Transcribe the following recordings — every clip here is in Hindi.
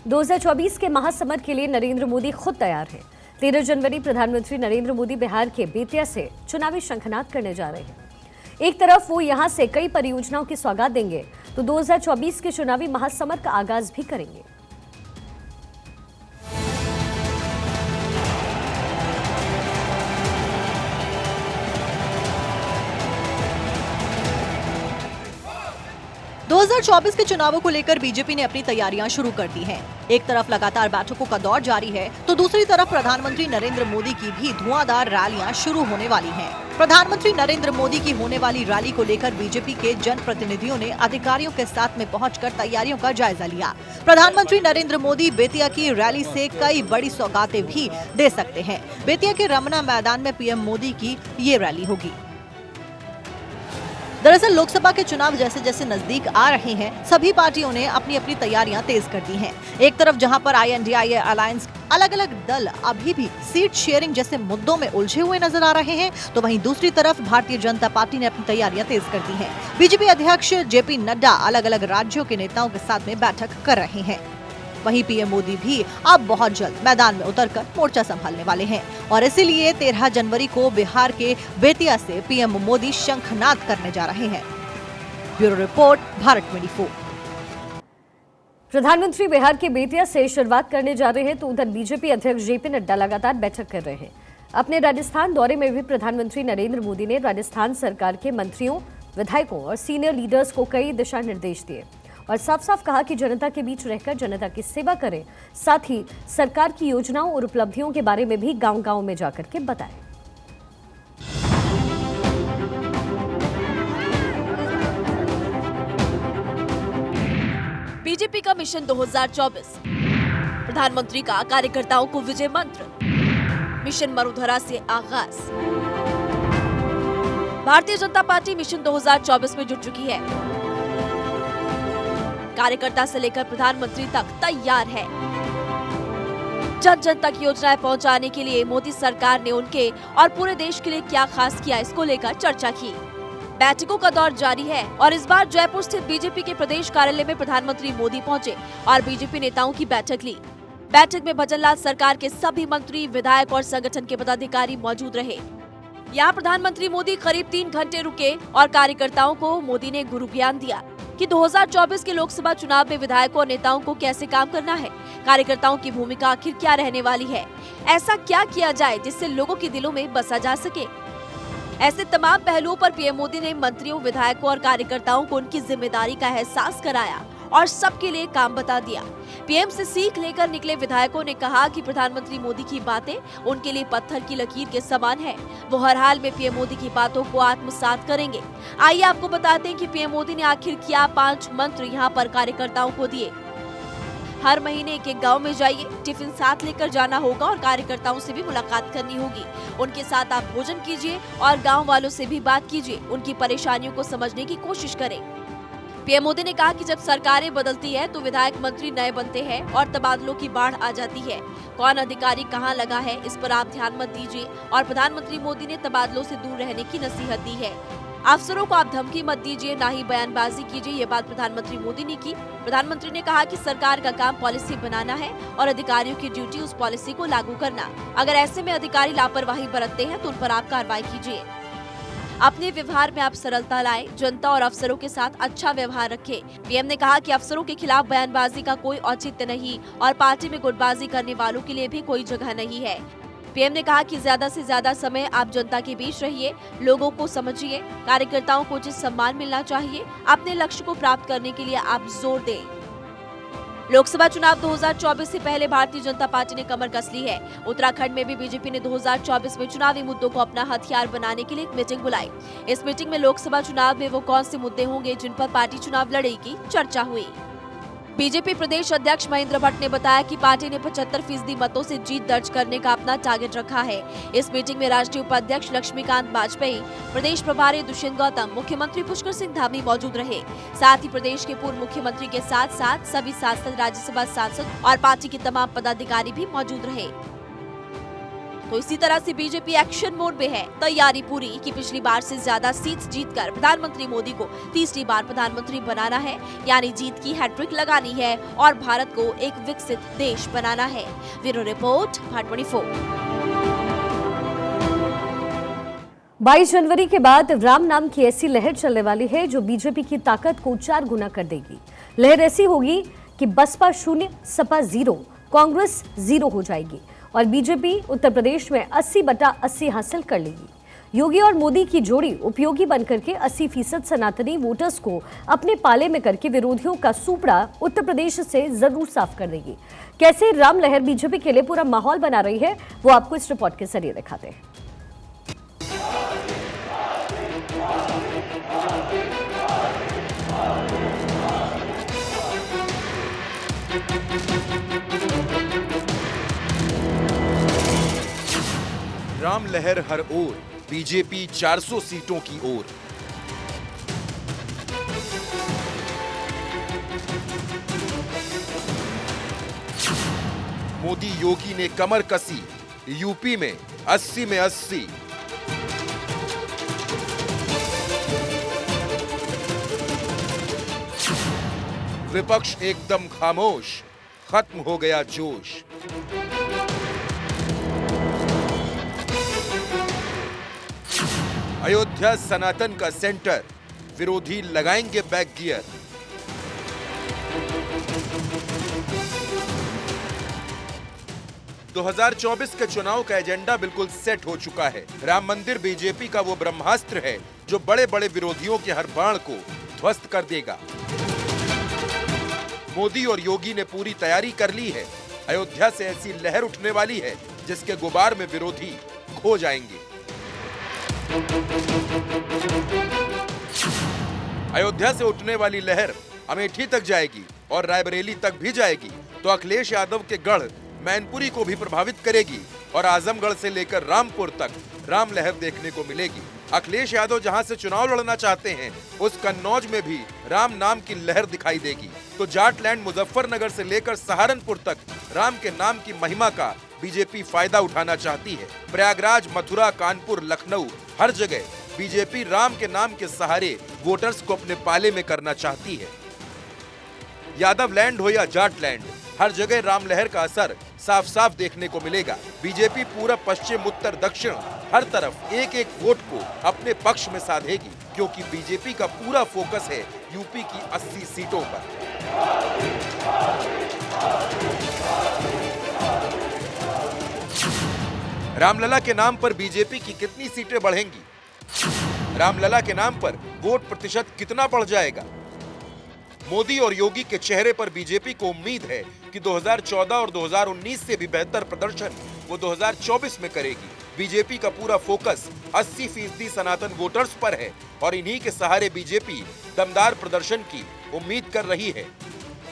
2024 के महासमर के लिए नरेंद्र मोदी खुद तैयार हैं। 13 जनवरी प्रधानमंत्री नरेंद्र मोदी बिहार के बेतिया से चुनावी शंखनाद करने जा रहे हैं। एक तरफ वो यहां से कई परियोजनाओं की सौगात देंगे, तो 2024 के चुनावी महासमर का आगाज भी करेंगे। दो 2024 के चुनावों को लेकर बीजेपी ने अपनी तैयारियां शुरू कर दी हैं। एक तरफ लगातार बैठकों का दौर जारी है, तो दूसरी तरफ प्रधानमंत्री नरेंद्र मोदी की भी धुआंधार रैलियां शुरू होने वाली हैं। प्रधानमंत्री नरेंद्र मोदी की होने वाली रैली को लेकर बीजेपी के जनप्रतिनिधियों ने अधिकारियों के साथ में पहुंचकर तैयारियों का जायजा लिया। प्रधानमंत्री नरेंद्र मोदी बेतिया की रैली से कई बड़ी सौगातें भी दे सकते हैं। बेतिया के रमना मैदान में पीएम मोदी की ये रैली होगी। दरअसल लोकसभा के चुनाव जैसे जैसे नजदीक आ रहे हैं, सभी पार्टियों ने अपनी अपनी तैयारियां तेज कर दी हैं। एक तरफ जहां पर INDIA अलायंस अलग अलग दल अभी भी सीट शेयरिंग जैसे मुद्दों में उलझे हुए नजर आ रहे हैं, तो वहीं दूसरी तरफ भारतीय जनता पार्टी ने अपनी तैयारियां तेज कर दी हैं। बीजेपी अध्यक्ष JP नड्डा अलग अलग राज्यों के नेताओं के साथ में बैठक कर रहे हैं। वहीं पीएम मोदी भी अब बहुत जल्द मैदान में उतरकर मोर्चा संभालने वाले हैं और इसीलिए 13 जनवरी को बिहार के बेतिया से पीएम मोदी शंखनाद करने जा रहे हैं। Bureau report, Bharat 24। प्रधानमंत्री बिहार के बेतिया से शुरुआत करने जा रहे हैं, तो उधर बीजेपी अध्यक्ष JP नड्डा लगातार बैठक कर रहे हैं। अपने राजस्थान दौरे में भी प्रधानमंत्री नरेंद्र मोदी ने राजस्थान सरकार के मंत्रियों, विधायकों और सीनियर लीडर्स को कई दिशा निर्देश दिए और साफ साफ कहा कि जनता के बीच रहकर जनता की सेवा करें, साथ ही सरकार की योजनाओं और उपलब्धियों के बारे में भी गांव-गांव में जाकर के बताएं। बीजेपी का मिशन 2024, प्रधानमंत्री का कार्यकर्ताओं को विजय मंत्र, मिशन मरुधरा से आगाज। भारतीय जनता पार्टी मिशन 2024 में जुट चुकी है। कार्यकर्ता से लेकर प्रधानमंत्री तक तैयार है। जन जन तक योजनाएं पहुंचाने के लिए मोदी सरकार ने उनके और पूरे देश के लिए क्या खास किया, इसको लेकर चर्चा की। बैठकों का दौर जारी है और इस बार जयपुर स्थित बीजेपी के प्रदेश कार्यालय में प्रधानमंत्री मोदी पहुंचे और बीजेपी नेताओं की बैठक ली। बैठक में भजनलाल सरकार के सभी मंत्री, विधायक और संगठन के पदाधिकारी मौजूद रहे। यहाँ प्रधानमंत्री मोदी करीब 3 घंटे रुके और कार्यकर्ताओं को मोदी ने गुरु ज्ञान दिया कि 2024 के लोकसभा चुनाव में विधायकों और नेताओं को कैसे काम करना है, कार्यकर्ताओं की भूमिका आखिर क्या रहने वाली है, ऐसा क्या किया जाए जिससे लोगों के दिलों में बसा जा सके। ऐसे तमाम पहलुओं पर पीएम मोदी ने मंत्रियों, विधायकों और कार्यकर्ताओं को उनकी जिम्मेदारी का एहसास कराया और सबके लिए काम बता दिया। पीएम से सीख लेकर निकले विधायकों ने कहा कि प्रधानमंत्री मोदी की बातें उनके लिए पत्थर की लकीर के समान है। वो हर हाल में पीएम मोदी की बातों को आत्मसात करेंगे। आइए आपको बताते हैं कि पीएम मोदी ने आखिर क्या 5 मंत्र यहाँ पर कार्यकर्ताओं को दिए। हर महीने एक गांव में जाइए, टिफिन साथ लेकर जाना होगा और कार्यकर्ताओं से भी मुलाकात करनी होगी। उनके साथ आप भोजन कीजिए और गाँव वालों से भी बात कीजिए, उनकी परेशानियों को समझने की कोशिश करें। पीएम मोदी ने कहा कि जब सरकारें बदलती है तो विधायक मंत्री नए बनते हैं और तबादलों की बाढ़ आ जाती है। कौन अधिकारी कहां लगा है, इस पर आप ध्यान मत दीजिए और प्रधानमंत्री मोदी ने तबादलों से दूर रहने की नसीहत दी है। अफसरों को आप धमकी मत दीजिए, ना ही बयानबाजी कीजिए। ये बात प्रधानमंत्री मोदी ने की। प्रधानमंत्री ने कहा कि सरकार का काम पॉलिसी बनाना है और अधिकारियों की ड्यूटी उस पॉलिसी को लागू करना। अगर ऐसे में अधिकारी लापरवाही बरतते हैं तो उन पर आप कार्रवाई कीजिए। अपने व्यवहार में आप सरलता लाएं, जनता और अफसरों के साथ अच्छा व्यवहार रखें। पीएम ने कहा कि अफसरों के खिलाफ बयानबाजी का कोई औचित्य नहीं और पार्टी में गुटबाजी करने वालों के लिए भी कोई जगह नहीं है। पीएम ने कहा कि ज्यादा से ज्यादा समय आप जनता के बीच रहिए, लोगों को समझिए, कार्यकर्ताओं को उचित सम्मान मिलना चाहिए। अपने लक्ष्य को प्राप्त करने के लिए आप जोर दें। लोकसभा चुनाव 2024 से पहले भारतीय जनता पार्टी ने कमर कस ली है। उत्तराखंड में भी बीजेपी ने 2024 में चुनावी मुद्दों को अपना हथियार बनाने के लिए एक मीटिंग बुलाई। इस मीटिंग में लोकसभा चुनाव में वो कौन से मुद्दे होंगे जिन पर पार्टी चुनाव लड़ेगी, चर्चा हुई। बीजेपी प्रदेश अध्यक्ष महेंद्र भट्ट ने बताया कि पार्टी ने 75% मतों से जीत दर्ज करने का अपना टारगेट रखा है। इस मीटिंग में राष्ट्रीय उपाध्यक्ष लक्ष्मीकांत वाजपेयी, प्रदेश प्रभारी दुष्यंत गौतम, मुख्यमंत्री पुष्कर सिंह धामी मौजूद रहे। साथ ही प्रदेश के पूर्व मुख्यमंत्री के साथ साथ सभी सांसद, राज्यसभा सांसद और पार्टी के तमाम पदाधिकारी भी मौजूद रहे। तो इसी तरह से बीजेपी एक्शन मोड में है। तैयारी पूरी कि पिछली बार से ज्यादा सीट्स जीतकर प्रधानमंत्री मोदी को तीसरी बार प्रधानमंत्री बनाना है, यानी जीत की हैट्रिक लगानी है और भारत को एक विकसित देश बनाना है। Bureau report, Bharat 24। 22 जनवरी के बाद राम नाम की ऐसी लहर चलने वाली है जो बीजेपी की ताकत को 4 गुना कर देगी। लहर ऐसी होगी कि बसपा 0, सपा 0, कांग्रेस 0 हो जाएगी और बीजेपी उत्तर प्रदेश में 80/80 हासिल कर लेगी। योगी और मोदी की जोड़ी उपयोगी बनकर के 80% सनातनी वोटर्स को अपने पाले में करके विरोधियों का सुपड़ा उत्तर प्रदेश से जरूर साफ कर देगी। कैसे राम लहर बीजेपी के लिए पूरा माहौल बना रही है, वो आपको इस रिपोर्ट के जरिए दिखाते हैं। राम लहर हर ओर, बीजेपी 400 सीटों की ओर। मोदी योगी ने कमर कसी, यूपी में 80 में 80। विपक्ष एकदम खामोश, खत्म हो गया जोश। अयोध्या सनातन का सेंटर, विरोधी लगाएंगे बैक गियर। तो 2024 के चुनाव का एजेंडा बिल्कुल सेट हो चुका है। राम मंदिर बीजेपी का वो ब्रह्मास्त्र है जो बड़े बड़े विरोधियों के हर बाण को ध्वस्त कर देगा। मोदी और योगी ने पूरी तैयारी कर ली है। अयोध्या से ऐसी लहर उठने वाली है जिसके गुबार में विरोधी खो जाएंगे। अयोध्या से उठने वाली लहर अमेठी तक जाएगी और रायबरेली तक भी जाएगी, तो अखिलेश यादव के गढ़ मैनपुरी को भी प्रभावित करेगी और आजमगढ़ से लेकर रामपुर तक राम लहर देखने को मिलेगी। अखिलेश यादव जहां से चुनाव लड़ना चाहते हैं, उस कन्नौज में भी राम नाम की लहर दिखाई देगी। तो जाटलैंड मुजफ्फरनगर से लेकर सहारनपुर तक राम के नाम की महिमा का बीजेपी फायदा उठाना चाहती है। प्रयागराज, मथुरा, कानपुर, लखनऊ, हर जगह बीजेपी राम के नाम के सहारे वोटर्स को अपने पाले में करना चाहती है। यादव लैंड हो या जाट लैंड, हर जगह राम लहर का असर साफ साफ देखने को मिलेगा। बीजेपी पूरब, पश्चिम, उत्तर, दक्षिण हर तरफ एक एक वोट को अपने पक्ष में साधेगी, क्योंकि बीजेपी का पूरा फोकस है यूपी की 80 सीटों पर। रामलला के नाम पर बीजेपी की कितनी सीटें बढ़ेंगी? रामलला के नाम पर वोट प्रतिशत कितना बढ़ जाएगा? मोदी और योगी के चेहरे पर बीजेपी को उम्मीद है कि 2014 और 2019 से भी बेहतर प्रदर्शन वो 2024 में करेगी। बीजेपी का पूरा फोकस 80% सनातन वोटर्स पर है और इन्हीं के सहारे बीजेपी दमदार प्रदर्शन की उम्मीद कर रही है।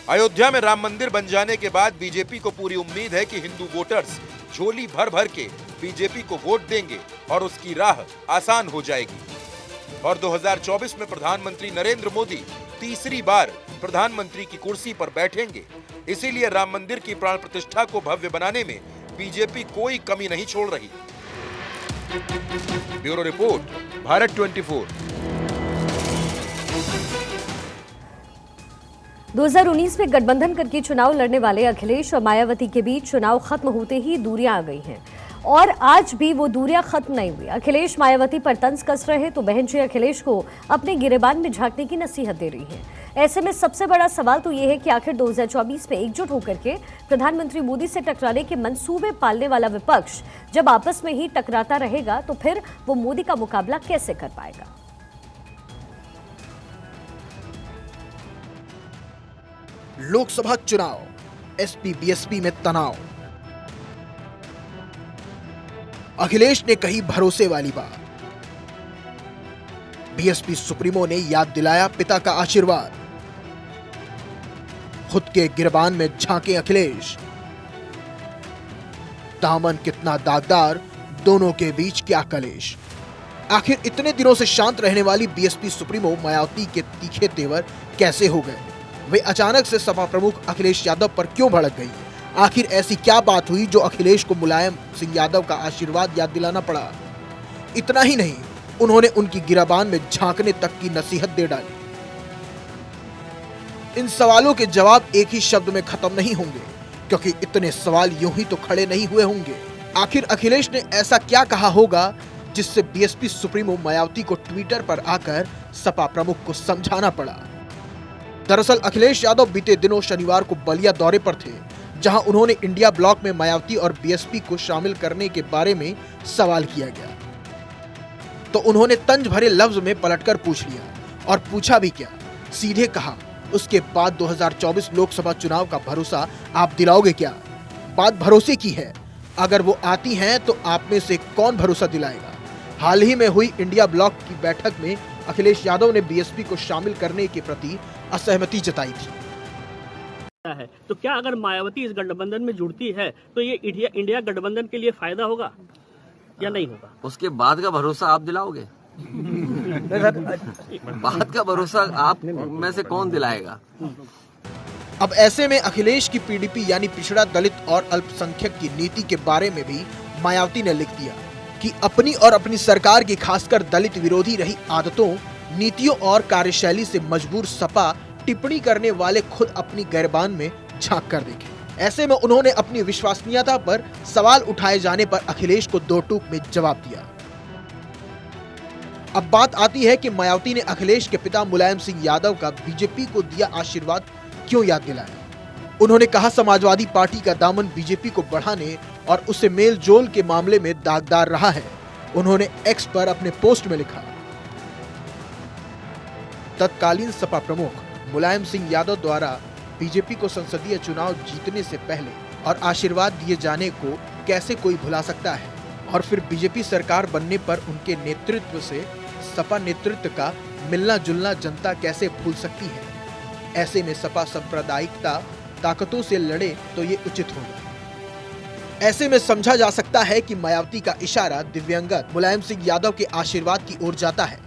अयोध्या में राम मंदिर बन जाने के बाद बीजेपी को पूरी उम्मीद है कि हिंदू वोटर्स झोली भर भर के बीजेपी को वोट देंगे और उसकी राह आसान हो जाएगी। और 2024 में प्रधानमंत्री नरेंद्र मोदी तीसरी बार प्रधानमंत्री की कुर्सी पर बैठेंगे। इसीलिए राम मंदिर की प्राण प्रतिष्ठा को भव्य बनाने में बीजेपी कोई कमी नहीं छोड़ रही। Bureau report, Bharat 24। 2019 में गठबंधन करके चुनाव लड़ने वाले अखिलेश और मायावती के बीच चुनाव खत्म होते ही दूरियां आ गई हैं और आज भी वो दूरियां खत्म नहीं हुई। अखिलेश मायावती पर तंज कस रहे तो बहन जी अखिलेश को अपने गिरेबान में झांकने की नसीहत दे रही है। ऐसे में सबसे बड़ा सवाल तो ये है कि आखिर 2024 में एकजुट होकर के प्रधानमंत्री मोदी से टकराने के मंसूबे पालने वाला विपक्ष जब आपस में ही टकराता रहेगा तो फिर वो मोदी का मुकाबला कैसे कर पाएगा? लोकसभा चुनाव, एसपी बीएसपी में तनाव। अखिलेश ने कही भरोसे वाली बात, बीएसपी सुप्रीमो ने याद दिलाया पिता का आशीर्वाद। खुद के गिरबान में झांके अखिलेश, दामन कितना दागदार, दोनों के बीच क्या कलेश। आखिर इतने दिनों से शांत रहने वाली बीएसपी सुप्रीमो मायावती के तीखे तेवर कैसे हो गए? वे अचानक से सपा प्रमुख अखिलेश यादव पर क्यों भड़क गई? आखिर ऐसी क्या बात हुई जो अखिलेश को मुलायम सिंह यादव का आशीर्वाद याद दिलाना पड़ा? इतना ही नहीं, उन्होंने उनकी गिराबान में झांकने तक की नसीहत दे डाली। इन सवालों के जवाब एक ही शब्द में खत्म नहीं होंगे, क्योंकि इतने सवाल यूं ही तो खड़े नहीं हुए होंगे। आखिर अखिलेश ने ऐसा क्या कहा होगा जिससे बीएसपी सुप्रीमो मायावती को ट्विटर पर आकर सपा प्रमुख को समझाना पड़ा? दरअसल अखिलेश यादव बीते दिनों शनिवार को बलिया दौरे पर थे, जहां उन्होंने इंडिया ब्लॉक में मायावती और बीएसपी को शामिल करने के बारे में सवाल किया गया तो उन्होंने तंज भरे लफ्ज में पलटकर पूछ लिया, और पूछा भी क्या, सीधे कहा, उसके बाद 2024 लोकसभा चुनाव का भरोसा आप दिलाओगे क्या? बात भरोसे की है, अगर वो आती हैं तो आप में से कौन भरोसा दिलाएगा? हाल ही में हुई इंडिया ब्लॉक की बैठक में अखिलेश यादव ने बीएसपी को शामिल करने के प्रति असहमति जताई थी। है तो क्या अगर मायावती इस गठबंधन में जुड़ती है तो ये इंडिया गठबंधन के लिए फायदा होगा या नहीं होगा? उसके बाद का भरोसा आप दिलाओगे? बाद का भरोसा आप में से कौन दिलाएगा? अब ऐसे में अखिलेश की पीडीपी यानी पिछड़ा, दलित और अल्पसंख्यक की नीति के बारे में भी मायावती ने लिख दिया कि अपनी और अपनी सरकार की खासकर दलित विरोधी रही आदतों, नीतियों और कार्यशैली से मजबूर सपा टिप्पणी करने वाले खुद अपनी गिरबान में झांक कर देखें। ऐसे में उन्होंने अपनी विश्वसनीयता पर सवाल उठाए जाने पर अखिलेश को दो टूक में जवाब दिया। अब बात आती है कि मायावती ने अखिलेश के पिता मुलायम सिंह यादव का बीजेपी को दिया आशीर्वाद क्यों याद दिलाया। उन्होंने कहा, समाजवादी पार्टी का दामन बीजेपी को बढ़ाने और उससे मेल जोल के मामले में दागदार रहा है। उन्होंने एक्स पर अपने पोस्ट में लिखा, तत्कालीन सपा प्रमुख मुलायम सिंह यादव द्वारा बीजेपी को संसदीय चुनाव जीतने से पहले और आशीर्वाद दिए जाने को कैसे कोई भुला सकता है, और फिर बीजेपी सरकार बनने पर उनके नेतृत्व से सपा नेतृत्व का मिलना जुलना जनता कैसे भूल सकती है। ऐसे में सपा सांप्रदायिकता ताकतों से लड़े तो ये उचित होगा। ऐसे में समझा जा सकता है कि मायावती का इशारा दिव्यांगत मुलायम सिंह यादव के आशीर्वाद की ओर जाता है,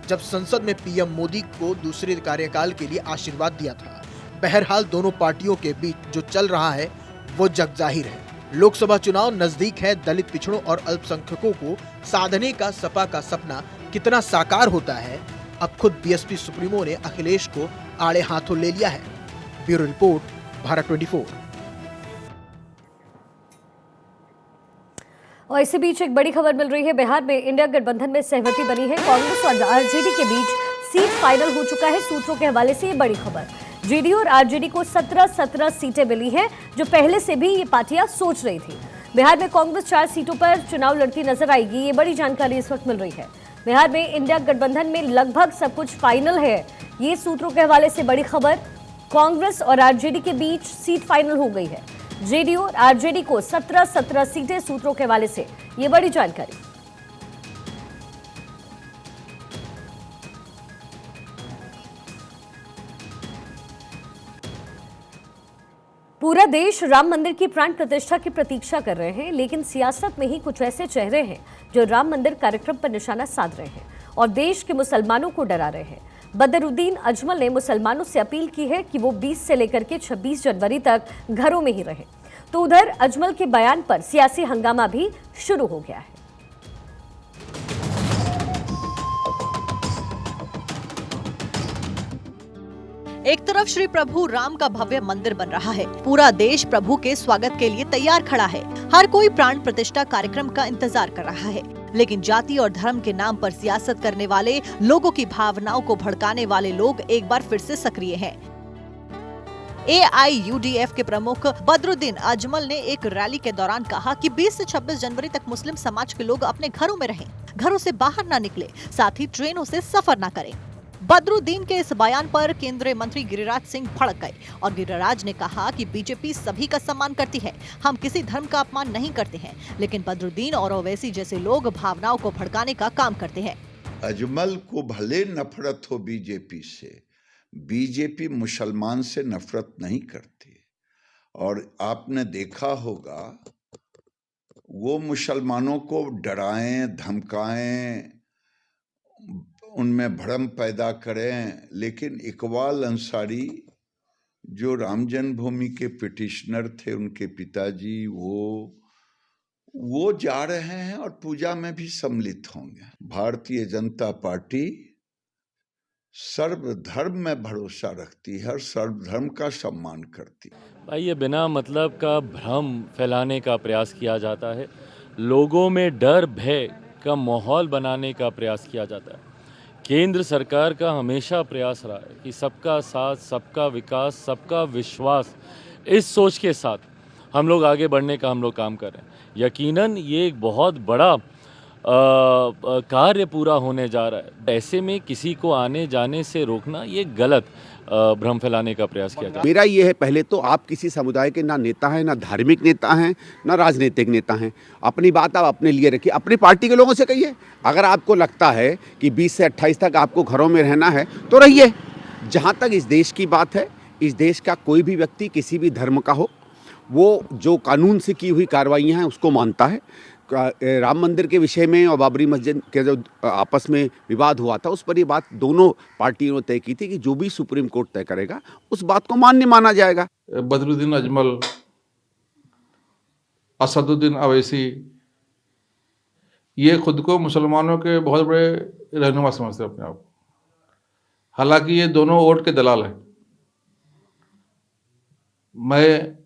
जब संसद में पीएम मोदी को दूसरे कार्यकाल के लिए आशीर्वाद दिया था। बहरहाल दोनों पार्टियों के बीच जो चल रहा है वो जग जाहिर है। लोकसभा चुनाव नजदीक है। दलित पिछड़ों और अल्पसंख्यकों को साधने का सपा का सपना कितना साकार होता है, अब खुद बीएसपी सुप्रीमो ने अखिलेश को आड़े हाथों ले लिया है। Bureau report, Bharat 24। और इसी बीच एक बड़ी खबर मिल रही है। बिहार में इंडिया गठबंधन में सहमति बनी है। कांग्रेस और आरजेडी के बीच सीट फाइनल हो चुका है। सूत्रों के हवाले से ये बड़ी खबर, जेडीयू और आरजेडी को 17 सीटें मिली हैं, जो पहले से भी ये पार्टियां सोच रही थी। बिहार में कांग्रेस 4 सीटों पर चुनाव लड़ती नजर आएगी। ये बड़ी जानकारी इस वक्त मिल रही है। बिहार में इंडिया गठबंधन में लगभग सब कुछ फाइनल है। ये सूत्रों के हवाले से बड़ी खबर, कांग्रेस और आरजेडी के बीच सीट फाइनल हो गई है। जेडीयू और आरजेडी को 17 सीटें, सूत्रों के हवाले से ये बड़ी जानकारी। पूरा देश राम मंदिर की प्राण प्रतिष्ठा की प्रतीक्षा कर रहे हैं, लेकिन सियासत में ही कुछ ऐसे चेहरे हैं जो राम मंदिर कार्यक्रम पर निशाना साध रहे हैं और देश के मुसलमानों को डरा रहे हैं। बदरुद्दीन अजमल ने मुसलमानों से अपील की है कि वो 20 से लेकर के 26 जनवरी तक घरों में ही रहें। तो उधर अजमल के बयान पर सियासी हंगामा भी शुरू हो गया है। एक तरफ श्री प्रभु राम का भव्य मंदिर बन रहा है, पूरा देश प्रभु के स्वागत के लिए तैयार खड़ा है। हर कोई प्राण प्रतिष्ठा कार्यक्रम का इंतजार कर रहा है, लेकिन जाति और धर्म के नाम पर सियासत करने वाले लोगों की भावनाओं को भड़काने वाले लोग एक बार फिर से सक्रिय हैं। AIUDF के प्रमुख बदरुद्दीन अजमल ने एक रैली के दौरान कहा कि 20 से 26 जनवरी तक मुस्लिम समाज के लोग अपने घरों में रहें, घरों से बाहर न निकले, साथ ही ट्रेनों से सफर न करें। बदरुद्दीन के इस बयान पर केंद्रीय मंत्री गिरिराज सिंह भड़क गए और गिरिराज ने कहा कि बीजेपी सभी का सम्मान करती है, हम किसी धर्म का अपमान नहीं करते हैं, लेकिन बदरुद्दीन और ओवैसी जैसे लोग भावनाओं को भड़काने का काम करते हैं। अजमल को भले नफरत हो बीजेपी से, बीजेपी मुसलमान से नफरत नहीं करती। और आपने देखा होगा वो मुसलमानों को डराएं, धमकाएं, उनमें भ्रम पैदा करें, लेकिन इकबाल अंसारी जो राम जन्मभूमि के पिटिशनर थे, उनके पिताजी, वो जा रहे हैं और पूजा में भी सम्मिलित होंगे। भारतीय जनता पार्टी सर्वधर्म में भरोसा रखती है और सर्वधर्म का सम्मान करती है। भाई, ये बिना मतलब का भ्रम फैलाने का प्रयास किया जाता है, लोगों में डर भय का माहौल बनाने का प्रयास किया जाता है। केंद्र सरकार का हमेशा प्रयास रहा है कि सबका साथ, सबका विकास, सबका विश्वास, इस सोच के साथ हम लोग आगे बढ़ने का काम कर रहे हैं। यकीनन ये एक बहुत बड़ा कार्य पूरा होने जा रहा है। ऐसे में किसी को आने जाने से रोकना ये गलत भ्रम फैलाने का प्रयास किया जाता है। मेरा ये है, पहले तो आप किसी समुदाय के ना नेता हैं, ना धार्मिक नेता हैं, ना राजनीतिक नेता हैं। अपनी बात आप अपने लिए रखिए, अपनी पार्टी के लोगों से कहिए। अगर आपको लगता है कि 20 से 28 तक आपको घरों में रहना है तो रहिए। जहाँ तक इस देश की बात है, इस देश का कोई भी व्यक्ति किसी भी धर्म का हो, वो जो कानून से की हुई कार्रवाइयाँ हैं उसको मानता है। राम मंदिर के विषय में और बाबरी मस्जिद के जो आपस में विवाद हुआ था, उस पर ये बात दोनों पार्टियों ने तय की थी कि जो भी सुप्रीम कोर्ट तय करेगा उस बात को मान्य माना जाएगा। बदरुद्दीन अजमल, असदुद्दीन अवैसी, ये खुद को मुसलमानों के बहुत बड़े रहनुमा समझते हैं अपने आप। हालांकि ये दोनों वोट के दलाल हैं। मैं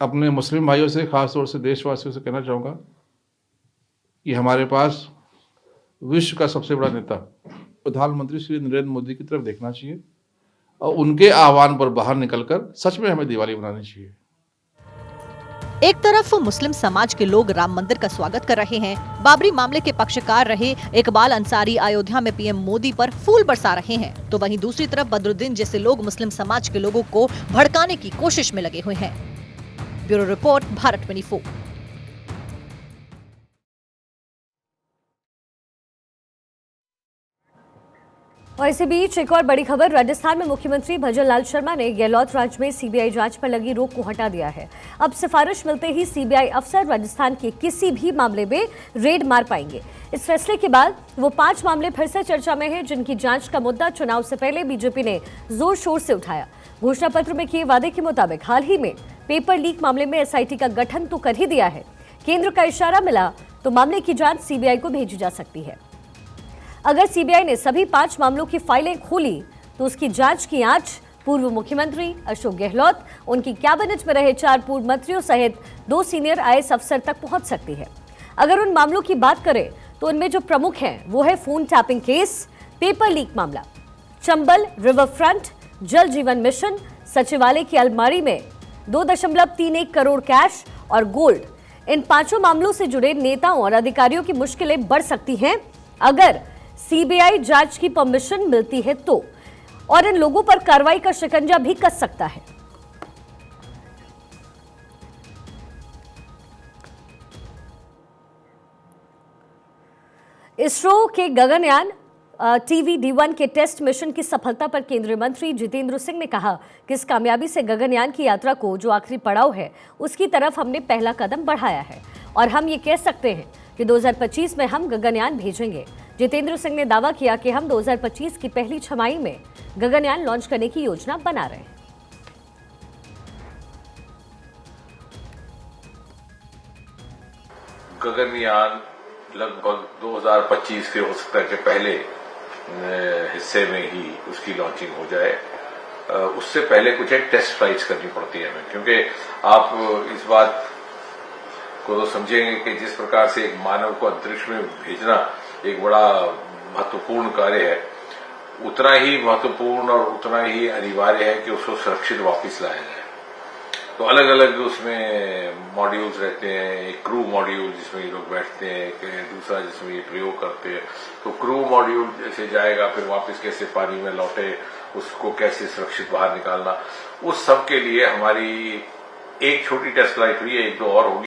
अपने मुस्लिम भाइयों से, खास तौर से देशवासियों से कहना चाहूँगा कि हमारे पास विश्व का सबसे बड़ा नेता प्रधानमंत्री श्री नरेंद्र मोदी की तरफ देखना चाहिए और उनके आह्वान पर बाहर निकलकर सच में हमें दिवाली मनानी चाहिए। एक तरफ मुस्लिम समाज के लोग राम मंदिर का स्वागत कर रहे हैं, बाबरी मामले के पक्षकार रहे इकबाल अंसारी अयोध्या में पीएम मोदी पर फूल बरसा रहे हैं, तो वहीं दूसरी तरफ बदरुद्दीन जैसे लोग मुस्लिम समाज के लोगों को भड़काने की कोशिश में लगे हुए हैं। Bureau report, Bharat 24। और इसी बीच एक और बड़ी खबर, राजस्थान में मुख्यमंत्री भजनलाल शर्मा ने गहलोत राज में सीबीआई जांच पर लगी रोक को हटा दिया है। अब सिफारिश मिलते ही सीबीआई अफसर राजस्थान के किसी भी मामले में रेड मार पाएंगे। इस फैसले के बाद वो 5 मामले फिर से चर्चा में हैं, जिनकी जांच का मुद्दा चुनाव से पहले बीजेपी ने जोर शोर से उठाया। घोषणा पत्र में किए वादे के मुताबिक हाल ही में पेपर लीक मामले में एसआईटी का गठन तो कर ही दिया है। केंद्र का इशारा मिला तो मामले की जांच सीबीआई को भेजी जा सकती है। अगर सीबीआई ने सभी 5 मामलों की फाइलें खोली तो उसकी जांच की आंच पूर्व मुख्यमंत्री अशोक गहलोत, उनकी कैबिनेट में रहे 4 पूर्व मंत्रियों सहित 2 सीनियर आईएएस अफसर तक पहुंच सकती है। अगर उन मामलों की बात करें तो उनमें जो प्रमुख हैं वो है phone tapping case, paper leak मामला, चंबल रिवर फ्रंट, जल जीवन मिशन, सचिवालय की अलमारी में 2.31 करोड़ कैश और गोल्ड। इन 5 मामलों से जुड़े नेताओं और अधिकारियों की मुश्किलें बढ़ सकती हैं अगर सीबीआई जांच की परमिशन मिलती है तो, और इन लोगों पर कार्रवाई का शिकंजा भी कस सकता है। इसरो के गगनयान TVD-1 के टेस्ट मिशन की सफलता पर केंद्रीय मंत्री जितेंद्र सिंह ने कहा कि इस कामयाबी से गगनयान की यात्रा को जो आखिरी पड़ाव है उसकी तरफ हमने पहला कदम बढ़ाया है और हम ये कह सकते हैं कि 2025 में हम गगनयान भेजेंगे। जितेंद्र सिंह ने दावा किया कि हम 2025 की पहली छमाही में गगनयान लॉन्च करने की योजना बना रहे हैं। गगनयान लगभग 2025 के हो सकता है कि पहले हिस्से में ही उसकी लॉन्चिंग हो जाए। उससे पहले कुछ एक टेस्ट फ्लाइट्स करनी पड़ती है हमें, क्योंकि आप इस बात को तो समझेंगे कि जिस प्रकार से एक मानव को अंतरिक्ष में भेजना एक बड़ा महत्वपूर्ण कार्य है, उतना ही महत्वपूर्ण और उतना ही अनिवार्य है कि उसको सुरक्षित वापस लाया जाए। तो अलग अलग उसमें मॉड्यूल्स रहते हैं। एक क्रू मॉड्यूल जिसमें ये लोग बैठते हैं, दूसरा जिसमें ये प्रयोग करते हैं। तो क्रू मॉड्यूल जैसे जाएगा, फिर वापस कैसे पानी में लौटे, उसको कैसे सुरक्षित बाहर निकालना, उस सब के लिए हमारी एक छोटी टेस्ट फ्लाइट हुई है, 1-2 और होगी।